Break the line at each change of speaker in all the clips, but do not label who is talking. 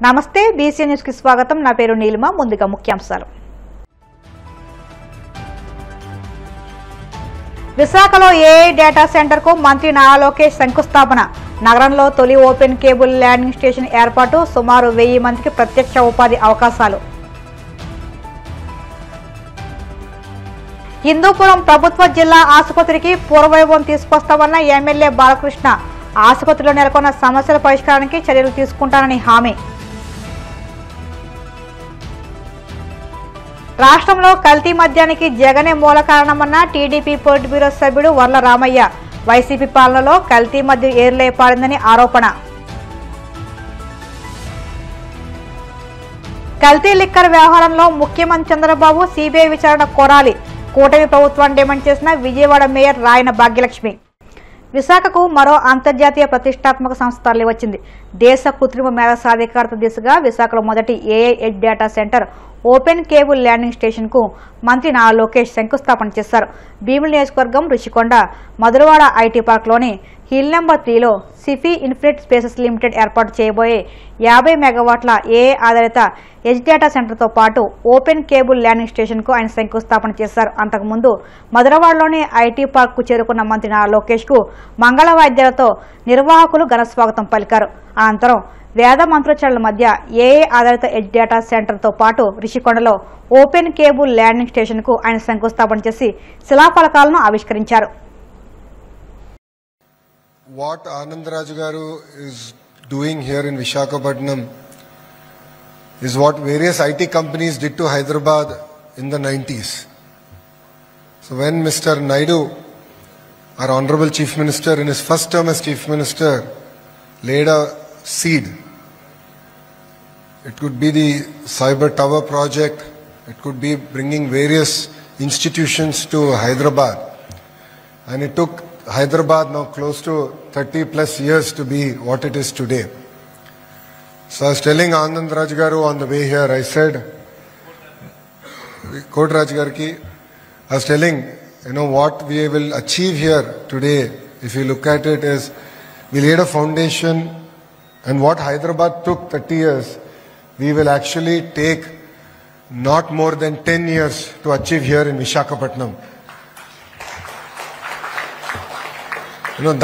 నమస్తే BC news కి స్వాగతం. నా పేరు నీలిమ. ముందుగా ముఖ్యాంశాలు. విశాఖలో ఏఐ డేటా సెంటర్ కు మంత్రి నారా లోకేష్ శంకుస్థాపన. నగరంలో తొలి ఓపెన్ కేబుల్ ల్యాండింగ్ స్టేషన్ ఏర్పాటు. సుమారు 1000 మందికి ప్రత్యక్ష ఉపాధి అవకాశాలు. హిందూపురం ప్రభుత్వ జిల్లా ఆసుపత్రికి పూర్వవైభవం తీసుకొస్తామన్న ఎమ్మెల్యే బాలకృష్ణ. ఆసుపత్రిలో నెలకొన్న సమస్యల పరిష్కారానికి చర్యలు తీసుకుంటానని హామీ. రాష్ట్రంలో కల్తీ మద్యానికి జగనే మూల కారణమన్న టీడీపీ పొలిట్ బ్యూరో సభ్యుడు వర్ల రామయ్య. వైసీపీ పాలనలో కల్తీ మద్యం ఏరులై పారిందని ఆరోపణ. కల్తీ లిక్కర్ వ్యవహారంలో ముఖ్యమంత్రి చంద్రబాబు సిబిఐ విచారణ కోరాలి. కూటమి ప్రభుత్వాన్ని డిమాండ్ చేసిన విజయవాడ మేయర్ రాయన భాగ్యలక్ష్మి. విశాఖకు మరో అంతర్జాతీయ ప్రతిష్టాత్మక సంస్థ తరలివచ్చింది. దేశ కృత్రిమ మేధ సాధికారత దిశగా విశాఖలో మొదటి AI edge data centre open cable landing station కు మంత్రి నారా లోకేష్ శంకుస్థాపన చేశారు. భీమిలి నియోజకవర్గం రుషికొండ మధురవాడ ఐటీ పార్క్ లోని హిల్ నెంబర్ 3లో సిఫీ ఇన్ఫినిట్ స్పేసెస్ లిమిటెడ్ ఏర్పాటు చేయబోయే 50 మెగావాట్ల ఏఐ ఆధారిత ఎడ్జ్ డేటా సెంటర్ తో పాటు ఓపెన్ కేబుల్ ల్యాండింగ్ స్టేషన్ కు ఆయన శంకుస్థాపన చేశారు. అంతకుముందు మధురవాడలోని ఐటీ పార్క్ కు చేరుకున్న మంత్రి నారా లోకేష్ కు మంగళ వాయిద్యాలతో నిర్వాహకులు ఘన స్వాగతం పలికారు. అనంతరం వేద మంత్రోచ్చారణల మధ్య ఏఐ ఆధారిత ఎడ్జ్ డేటా సెంటర్ తో పాటు రిషికొండలో ఓపెన్ కేబుల్ ల్యాండింగ్ స్టేషన్ కు ఆయన శంకుస్థాపన చేసి శిలాఫలకాలను ఆవిష్కరించారు.
What Anandraju garu is doing here in Visakhapatnam is what various IT companies did to Hyderabad in the 90s. So when Mr. Naidu, our Honorable Chief Minister, in his first term as Chief Minister, laid a seed, it could be the Cyber Tower project, it could be bringing various institutions to Hyderabad, and it took Hyderabad now close to 30 plus years to be what it is today. So I was telling Anand Raj garu on the way here, I said, Kot Raj Garki, I was telling, what we will achieve here today, if you look at it, is we laid a foundation, and what Hyderabad took 30 years, we will actually take not more than 10 years to achieve here in Visakhapatnam.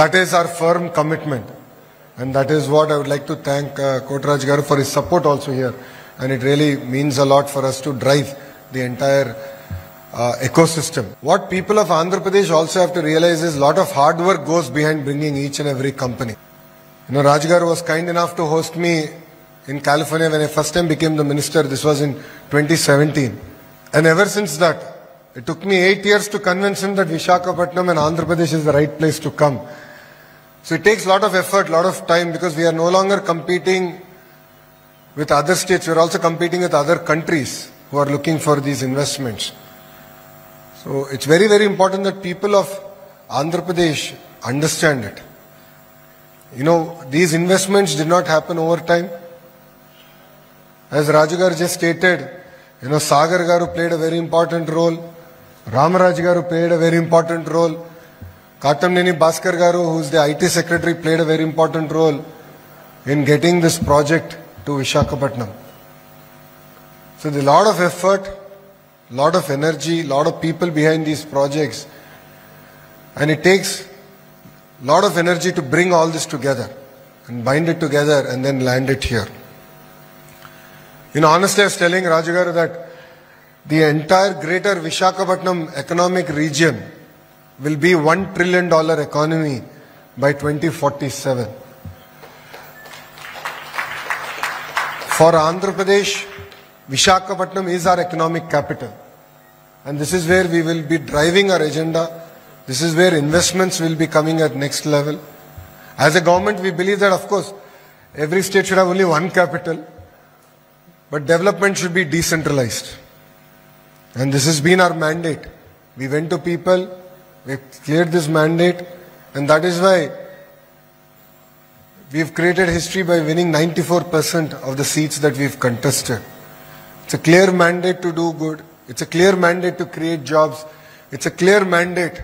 That is our firm commitment, and that is what I would like to thank Kotraj Garu for his support also here, and it really means a lot for us to drive the entire ecosystem. What people of Andhra Pradesh also have to realize is a lot of hard work goes behind bringing each and every company. Raj Garu was kind enough to host me in California when I first time became the minister. This was in 2017, and ever since that, it took me 8 years to convince him that Visakhapatnam and Andhra Pradesh is the right place to come. So it takes a lot of effort, a lot of time, because we are no longer competing with other states. We are also competing with other countries who are looking for these investments. So it's very, very important that people of Andhra Pradesh understand it. These investments did not happen over time. As Raju Garu just stated, Sagar Garu played a very important role. Ramaraj Garu played a very important role. Katamneni Bhaskar Garu, who is the IT secretary, played a very important role in getting this project to Visakhapatnam. So there's a lot of effort, a lot of energy, a lot of people behind these projects, and it takes a lot of energy to bring all this together and bind it together and then land it here. Honestly, I was telling Raju Garu that the entire greater Visakhapatnam economic region will be $1 trillion economy by 2047. For Andhra Pradesh, Visakhapatnam is our economic capital. And this is where we will be driving our agenda. This is where investments will be coming at next level. As a government, we believe that, of course, every state should have only one capital, but development should be decentralized. And this has been our mandate. We went to people, we cleared this mandate, and that is why we've created history by winning 94% of the seats that we've contested. It's a clear mandate to do good. It's a clear mandate to create jobs. It's a clear mandate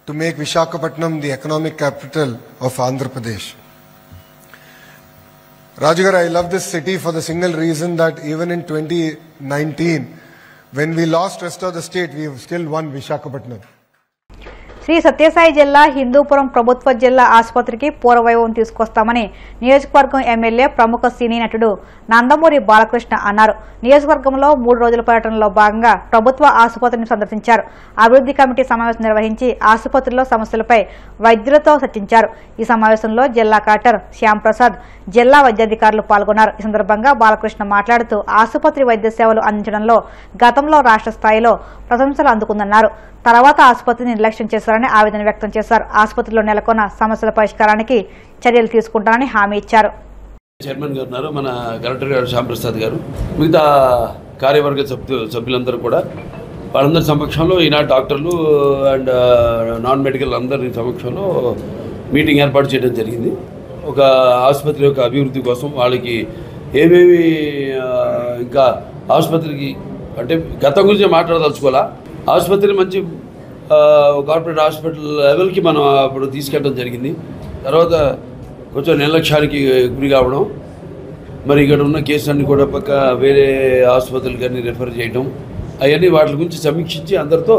to make Visakhapatnam the economic capital of Andhra Pradesh. Rajgar, I love this city for the single reason that even in 2019, when we lost rest of the state, we still won Visakhapatnam.
Shri Sathya Sai జిల్లా హిందూపురం ప్రభుత్వ జిల్లా ఆసుపత్రికి పూర్వవైభవం తీసుకొస్తామని నియోజకవర్గం MLA ప్రముఖ సినీ నటుడు నందమూరి బాలకృష్ణ అన్నారు. నియోజకవర్గంలో 3 రోజుల పర్యటనలో భాగంగా ప్రభుత్వ ఆసుపత్రిని సందర్శించారు. అభివృద్ధి కమిటీ సమావేశం నిర్వహించి ఆసుపత్రిలో సమస్యలపై వైద్యులతో చర్చించారు. ఈ సమావేశంలో జిల్లా కలెక్టర్ శ్యాంప్రసాద్, జిల్లా వైద్యాధికారులు పాల్గొన్నారు. ఈ సందర్భంగా బాలకృష్ణ మాట్లాడుతూ ఆసుపత్రి వైద్య సేవలు అందించడంలో గతంలో రాష్ట్ర స్థాయిలో ప్రశంసలు అందుకుందన్నారు. తర్వాత ఆసుపత్రిని నిర్లక్ష్యం చేశారని ఆవేదన వ్యక్తం చేశారు. ఆసుపత్రిలో నెలకొన్న సమస్యల పరిష్కారానికి చర్యలు తీసుకుంటారని హామీ ఇచ్చారు.
చైర్మన్ గారు ఉన్నారు, మన కలెక్టర్ గారు శ్యాంప్రసాద్ గారు, మిగతా కార్యవర్గ సభ్యులందరూ కూడా వాళ్ళందరి సమక్షంలో ఈనాడు డాక్టర్లు అండ్ నాన్ మెడికల్ అందరి సమక్షంలో మీటింగ్ ఏర్పాటు చేయడం జరిగింది. ఒక ఆసుపత్రి యొక్క అభివృద్ధి కోసం వాళ్ళకి ఏమేమి ఇంకా ఆసుపత్రికి అంటే గతం గురించి మాట్లాడదలుచుకోవాలా, ఆసుపత్రి మంచి కార్పొరేట్ హాస్పిటల్ లెవెల్కి మనం అప్పుడు తీసుకెళ్ళడం జరిగింది. తర్వాత కొంచెం నిర్లక్ష్యానికి గురి కావడం, మరి ఇక్కడ ఉన్న కేసులన్నీ కూడా పక్క వేరే ఆసుపత్రులకి అన్నీ రెఫర్ చేయడం, అవన్నీ వాటి గురించి సమీక్షించి అందరితో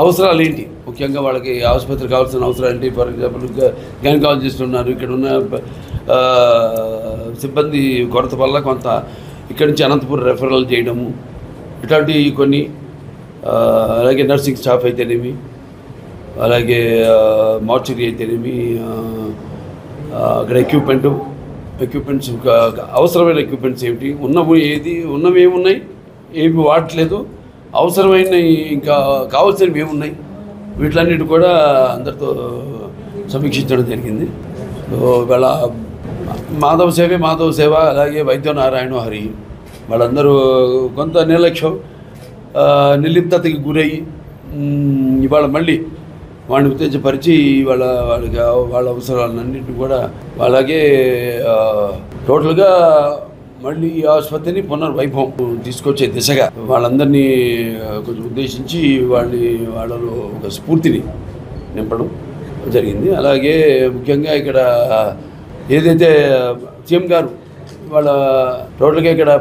అవసరాలు ఏంటి, ముఖ్యంగా వాళ్ళకి ఆసుపత్రికి కావాల్సిన అవసరాలు ఏంటి. ఫర్ ఎగ్జాంపుల్ గైనకాలజిస్టులు ఉన్నారు, ఇక్కడ ఉన్న సిబ్బంది కొరత వల్ల కొంత ఇక్కడి నుంచి అనంతపురం రెఫరల్ చేయడము, ఇట్లాంటి కొన్ని, అలాగే నర్సింగ్ స్టాఫ్ అయితేనేమి, అలాగే మార్చురీ అయితేనేమి, అక్కడ ఎక్విప్మెంట్స్ అవసరమైన ఎక్విప్మెంట్స్ ఏమిటి, ఉన్నవి ఏమున్నాయి, ఏమి వాడట్లేదు, అవసరమైన ఇంకా కావాల్సినవి ఏమున్నాయి, వీటిలన్నిటి కూడా అందరితో సమీక్షించడం జరిగింది. ఇవాళ మాధవ సేవ అలాగే వైద్య నారాయణ హరి వాళ్ళందరూ కొంత నిర్లక్ష్యం నిర్లిప్తతకి గురయ్యి ఇవాళ మళ్ళీ వాడిని ఉత్తేజపరిచి వాళ్ళ అవసరాలన్నింటినీ కూడా అలాగే టోటల్గా మళ్ళీ ఈ ఆసుపత్రిని పునర్వైభవం తీసుకొచ్చే దిశగా వాళ్ళందరినీ కొంచెం ఉద్దేశించి వాళ్ళలో ఒక స్ఫూర్తిని నింపడం జరిగింది. అలాగే ముఖ్యంగా ఇక్కడ ఏదైతే సీఎం గారు వాళ్ళ టోటల్గా ఇక్కడ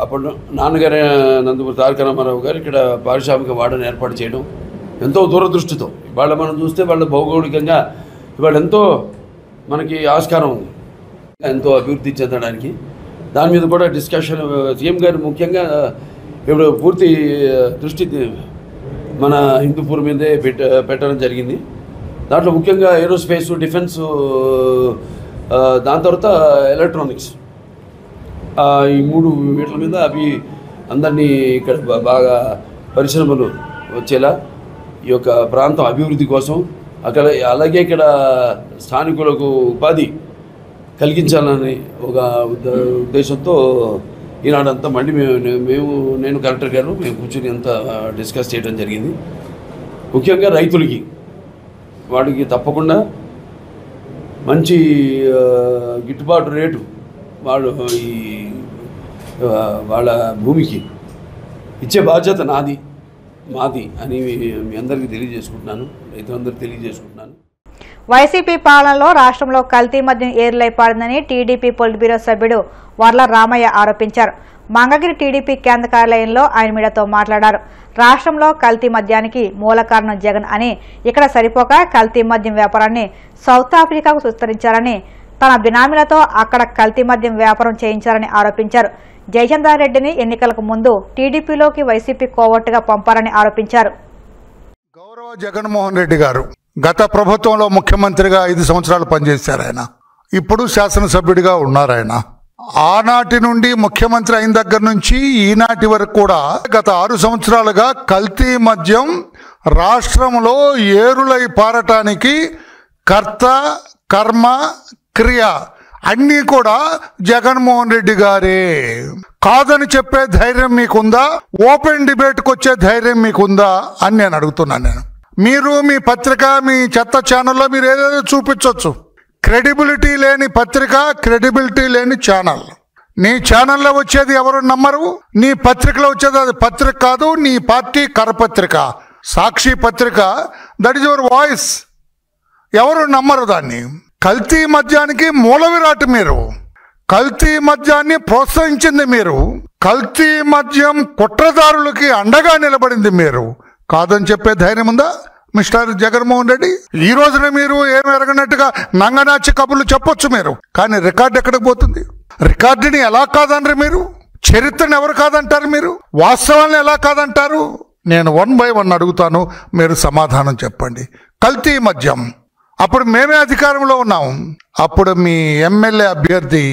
అప్పుడు నాన్నగారు నందమూరి తారక రామారావు గారు ఇక్కడ పారిశ్రామిక వాడని ఏర్పాటు చేయడం ఎంతో దూరదృష్టితో, ఇవాళ మనం చూస్తే వాళ్ళ భౌగోళికంగా ఇవాళ ఎంతో మనకి ఆస్కారం ఉంది ఎంతో అభివృద్ధి చెందడానికి. దాని మీద కూడా డిస్కషన్ సీఎం గారు ముఖ్యంగా ఇప్పుడు పూర్తి దృష్టి మన హిందూపూర్ మీదే పెట్టడం జరిగింది. దాంట్లో ముఖ్యంగా ఏరోస్పేస్, డిఫెన్స్, దాని తర్వాత ఎలక్ట్రానిక్స్, ఈ 3 వీటి మీద అవి అందరినీ ఇక్కడ బాగా పరిశ్రమలు వచ్చేలా ఈ యొక్క ప్రాంతం అభివృద్ధి కోసం అలాగే ఇక్కడ స్థానికులకు ఉపాధి కలిగించాలని ఒక ఉద్దేశంతో ఈనాడంతా మళ్ళీ నేను కలెక్టర్ గారు మేము కూర్చొని అంతా డిస్కస్ చేయడం జరిగింది. ముఖ్యంగా రైతులకి వాడికి తప్పకుండా మంచి గిట్టుబాటు రేటు వాళ్ళు వాళ్ళ భూమికి ఇచ్చే బాధ్యత మాది అని మీ అందరికీ తెలియజేసుకుంటున్నాను, రైతులందరికీ తెలియజేసుకుంటున్నాను.
వైసీపీ పాలనలో రాష్ట్రంలో కల్తీ మద్యం ఏరులై పారిందని టీడీపీ పొలిట్ బ్యూరో సభ్యుడు వర్ల రామయ్య ఆరోపించారు. మంగగిరి టీడీపీ కేంద్ర కార్యాలయంలో ఆయన మీడియాతో మాట్లాడారు. రాష్ట్రంలో కల్తీ మద్యానికి మూల కారణం జగన్ అని, ఇక్కడ సరిపోక కల్తీ మద్యం వ్యాపారాన్ని సౌత్ ఆఫ్రికాకు విస్తరించారని, తన బినామీలతో అక్కడ కల్తీ మద్యం వ్యాపారం చేయించారని ఆరోపించారు. జయచంద్రారెడ్డిని ఎన్నికలకు ముందు టీడీపీలోకి వైసీపీ కోవట్టుగా పంపారని ఆరోపించారు.
గౌరవ జగన్మోహన్ రెడ్డి గారు గత ప్రభుత్వంలో ముఖ్యమంత్రిగా 5 సంవత్సరాలు పనిచేశారు. ఆయన ఇప్పుడు శాసనసభ్యుడిగా ఉన్నారు. ఆయన ఆనాటి నుండి ముఖ్యమంత్రి అయిన దగ్గర నుంచి ఈనాటి వరకు కూడా గత 6 సంవత్సరాలుగా కల్తీ మద్యం రాష్ట్రంలో ఏరులై పారటానికి కర్త కర్మ క్రియ అన్నీ కూడా జగన్మోహన్ రెడ్డి గారే. కాదని చెప్పే ధైర్యం మీకుందా? ఓపెన్ డిబేట్కి వచ్చే ధైర్యం మీకుందా అని నేను అడుగుతున్నాను. మీరు మీ పత్రిక, మీ చెత్త ఛానల్లో మీరు ఏదేదో చూపించవచ్చు. క్రెడిబిలిటీ లేని పత్రిక, క్రెడిబిలిటీ లేని ఛానల్. నీ ఛానల్లో వచ్చేది ఎవరు నమ్మరు, నీ పత్రికలో వచ్చేది అది పత్రిక కాదు, నీ పార్టీ కరపత్రిక, సాక్షి పత్రిక. That is your voice. ఎవరు నమ్మరు దాన్ని. కల్తీ మద్యానికి మూల విరాట్ మీరు. కల్తీ మద్యాన్ని ప్రోత్సహించింది మీరు, కల్తీ మద్యం కుట్రదారులకి అండగా నిలబడింది మీరు. కాదని చెప్పే ధైర్యం ఉందా మిస్టర్ జగన్మోహన్ రెడ్డి? ఈ రోజున మీరు ఏమి ఎరగనట్టుగా నంగనాచి కబుర్లు చెప్పొచ్చు మీరు, కానీ రికార్డు ఎక్కడికి పోతుంది? రికార్డుని ఎలా కాదనరు మీరు? చరిత్రను ఎవరు కాదంటారు మీరు? వాస్తవాలను ఎలా కాదంటారు? నేను 1 by 1 అడుగుతాను, మీరు సమాధానం చెప్పండి. కల్తీ మద్యం అప్పుడు మేమే అధికారంలో ఉన్నాం. అప్పుడు మీ ఎమ్మెల్యే అభ్యర్థి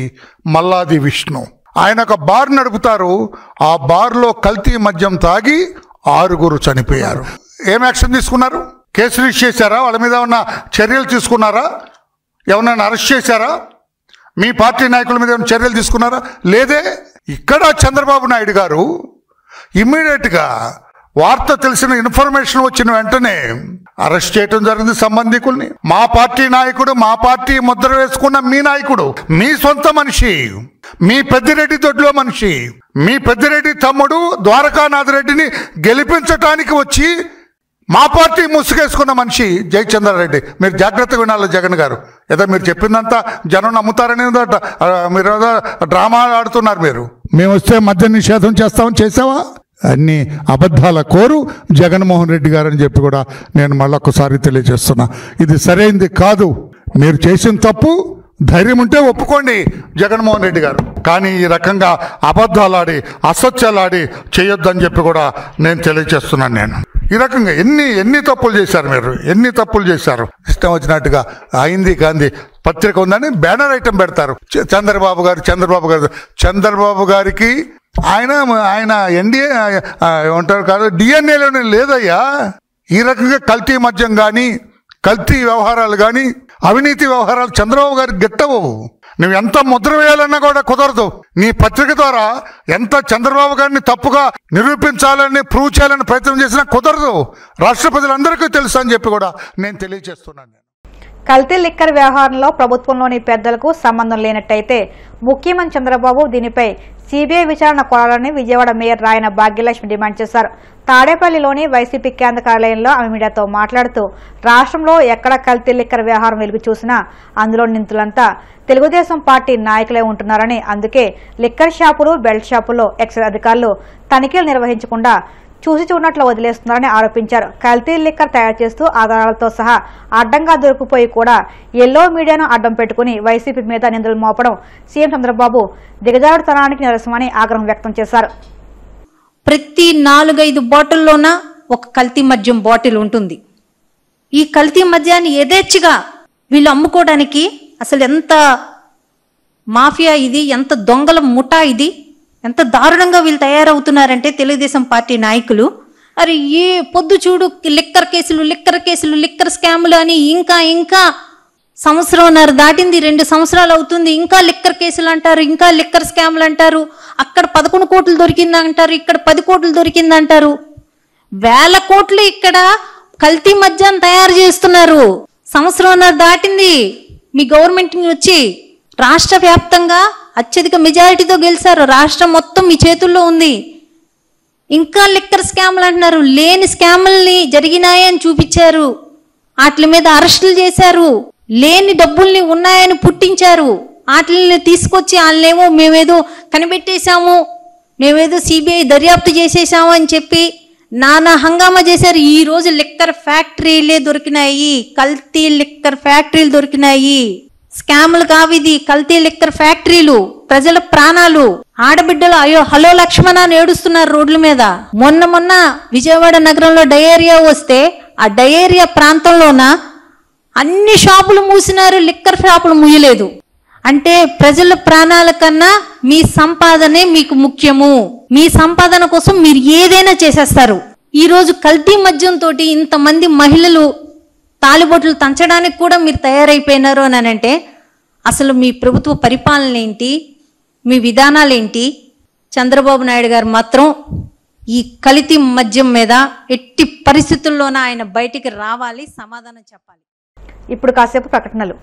మల్లాది విష్ణు, ఆయన ఒక బార్ నడుపుతారు. ఆ బార్లో కల్తీ మద్యం తాగి 6 చనిపోయారు. ఏం యాక్షన్ తీసుకున్నారు? కేసు రిజిస్టర్ చేశారా? వాళ్ళ మీద ఉన్న చర్యలు తీసుకున్నారా? ఎవరైనా అరెస్ట్ చేశారా? మీ పార్టీ నాయకుల మీద ఏమైనా చర్యలు తీసుకున్నారా? లేదే. ఇక్కడ చంద్రబాబు నాయుడు గారు ఇమ్మీడియట్గా వార్త తెలిసిన ఇన్ఫర్మేషన్ వచ్చిన వెంటనే అరెస్ట్ చేయడం జరిగింది సంబంధికుల్ని. మా పార్టీ నాయకుడు, మా పార్టీ ముద్ర వేసుకున్న మీ నాయకుడు, మీ సొంత మనిషి, మీ పెద్దిరెడ్డి దొడ్లో మనిషి, మీ పెద్దిరెడ్డి తమ్ముడు ద్వారకానాథ్ రెడ్డిని గెలిపించటానికి వచ్చి మా పార్టీ ముసుగేసుకున్న మనిషి జయచంద్రారెడ్డి. మీరు జాగ్రత్తగా వినాలి జగన్ గారు. ఏదో మీరు చెప్పిందంతా జనం నమ్ముతారని మీరు డ్రామా ఆడుతున్నారు. మేము వస్తే మద్య నిషేధం చేస్తామని చేసావా? అన్ని అబద్ధాల కోరు జగన్మోహన్ రెడ్డి గారు అని చెప్పి కూడా నేను మళ్ళొక్కసారి తెలియజేస్తున్నా. ఇది సరైనది కాదు. మీరు చేసిన తప్పు, ధైర్యం ఉంటే ఒప్పుకోండి జగన్మోహన్ రెడ్డి గారు. కానీ ఈ రకంగా అబద్ధాలాడి అసత్యాలాడి చేయొద్దని చెప్పి కూడా నేను తెలియజేస్తున్నాను. నేను ఈ రకంగా ఎన్ని తప్పులు చేశారు మీరు, ఎన్ని తప్పులు చేశారు. ఇష్టం వచ్చినట్టుగా అయింది గాంధీ పత్రిక ఉందని బ్యానర్ ఐటమ్ పెడతారు. చంద్రబాబు గారికి ఆయన ఎన్డీఏ ఉంటారు కాదు, డిఎన్ఏలోనే లేదయ్యా. ఈ రకంగా కల్తీ మద్యం కానీ, కల్తీ వ్యవహారాలు కానీ, అవినీతి వ్యవహారాలు చంద్రబాబు గారికి గిట్టవు. నువ్వు ఎంత ముద్ర వేయాలన్నా కూడా కుదరదు. నీ పత్రిక ద్వారా ఎంత చంద్రబాబు గారిని తప్పుగా నిరూపించాలని, ప్రూవ్ చేయాలని ప్రయత్నం చేసినా కుదరదు. రాష్ట్ర ప్రజలందరికీ తెలుసు అని చెప్పి కూడా నేను తెలియజేస్తున్నాను.
కల్తీ లిక్కర్ వ్యవహారంలో ప్రభుత్వంలోని పెద్దలకు సంబంధం లేనట్టయితే ముఖ్యమంత్రి చంద్రబాబు దీనిపై సిబిఐ విచారణ కోరాలని విజయవాడ మేయర్ రాయన భాగ్యలక్ష్మి డిమాండ్ చేశారు. తాడేపల్లిలోని వైసీపీ కేంద్ర కార్యాలయంలో ఆమె మీడియాతో మాట్లాడుతూ, రాష్ట్రంలో ఎక్కడ కల్తీ లిక్కర్ వ్యవహారం వెలుగు చూసినా అందులో నిందితులంతా తెలుగుదేశం పార్టీ నాయకులే ఉంటున్నారని, అందుకే లిక్కర్ షాపులు, బెల్ట్ షాపుల్లో ఎక్సైజ్ అధికారులు తనిఖీలు నిర్వహించకుండా చూసి చూడనట్లు వదిలేస్తున్నారని ఆరోపించారు. కల్తీ లిక్కర్ తయారు చేస్తూ ఆధారాలతో సహా అడ్డంగా దొరికిపోయి కూడా ఎల్లో మీడియాను అడ్డం పెట్టుకుని వైసీపీ మీద నిందలు మోపడం సీఎం చంద్రబాబు దిగజారుతనానికి నిరసనమని ఆగ్రహం వ్యక్తం చేశారు.
ప్రతి 4-5 బాటిల్లోన ఒక కల్తీ మద్యం బాటిల్ ఉంటుంది. ఈ కల్తీ మద్యాన్ని యథేచ్ఛగా వీళ్ళు అమ్ముకోవడానికి అసలు ఎంత మాఫియా ఇది, ఎంత దొంగల ముఠా ఇది, ఎంత దారుణంగా వీళ్ళు తయారవుతున్నారంటే తెలుగుదేశం పార్టీ నాయకులు. అరే ఏ పొద్దు చూడు లిక్కర్ కేసులు, లిక్కర్ స్కాములు అని ఇంకా సంవత్సరంన్నర దాటింది, 2 సంవత్సరాలు అవుతుంది, ఇంకా లిక్కర్ కేసులు అంటారు, ఇంకా లిక్కర్ స్కాములు అంటారు. అక్కడ 11 కోట్లు దొరికిందంటారు, ఇక్కడ 10 కోట్లు దొరికిందంటారు. 1000 కోట్లు ఇక్కడ కల్తీ మద్యాన్ని తయారు చేస్తున్నారు. సంవత్సరంన్నర దాటింది మీ గవర్నమెంట్ వచ్చి. రాష్ట్ర వ్యాప్తంగా అత్యధిక మెజారిటీతో గెలిచారు. రాష్ట్రం మొత్తం మీ చేతుల్లో ఉంది. ఇంకా లిక్కర్ స్కాములు అంటున్నారు. లేని స్కాముల్ని జరిగినాయని చూపించారు, వాటి మీద అరెస్టులు చేశారు. లేని డబ్బుల్ని ఉన్నాయని పుట్టించారు. వాటిని తీసుకొచ్చి వాళ్ళేమో మేమేదో కనిపెట్టేశాము, మేమేదో సిబిఐ దర్యాప్తు చేసేసాము అని చెప్పి నానా హంగామా చేశారు. ఈ రోజు లిక్కర్ ఫ్యాక్టరీలే దొరికినాయి, కల్తీ లిక్కర్ ఫ్యాక్టరీలు దొరికినాయి. స్కాములు కావిది, కల్తీ లిక్కర్ ఫ్యాక్టరీలు. ప్రజల ప్రాణాలు, ఆడబిడ్డలు అయ్యో హలో లక్ష్మణ అని ఏడుస్తున్నారు రోడ్ల మీద. మొన్న విజయవాడ నగరంలో డయేరియా వస్తే ఆ డయేరియా ప్రాంతంలోన అన్ని షాపులు మూసినారు, లిక్కర్ షాపులు మూయలేదు. అంటే ప్రజల ప్రాణాల కన్నా మీ సంపాదనే మీకు ముఖ్యము. మీ సంపాదన కోసం మీరు ఏదైనా చేసేస్తారు. ఈ రోజు కల్తీ మద్యంతో ఇంతమంది మహిళలు తాలిబొట్లు తంచడానికి కూడా మీరు తయారైపోయినారు అని అంటే అసలు మీ ప్రభుత్వ పరిపాలన ఏంటి, మీ విధానాలేంటి? చంద్రబాబు నాయుడు గారు మాత్రం ఈ కల్తీ మద్యం మీద ఎట్టి పరిస్థితుల్లోనూ ఆయన బయటికి రావాలి, సమాధానం చెప్పాలి.
ఇప్పుడు కాసేపు ప్రకటనలు.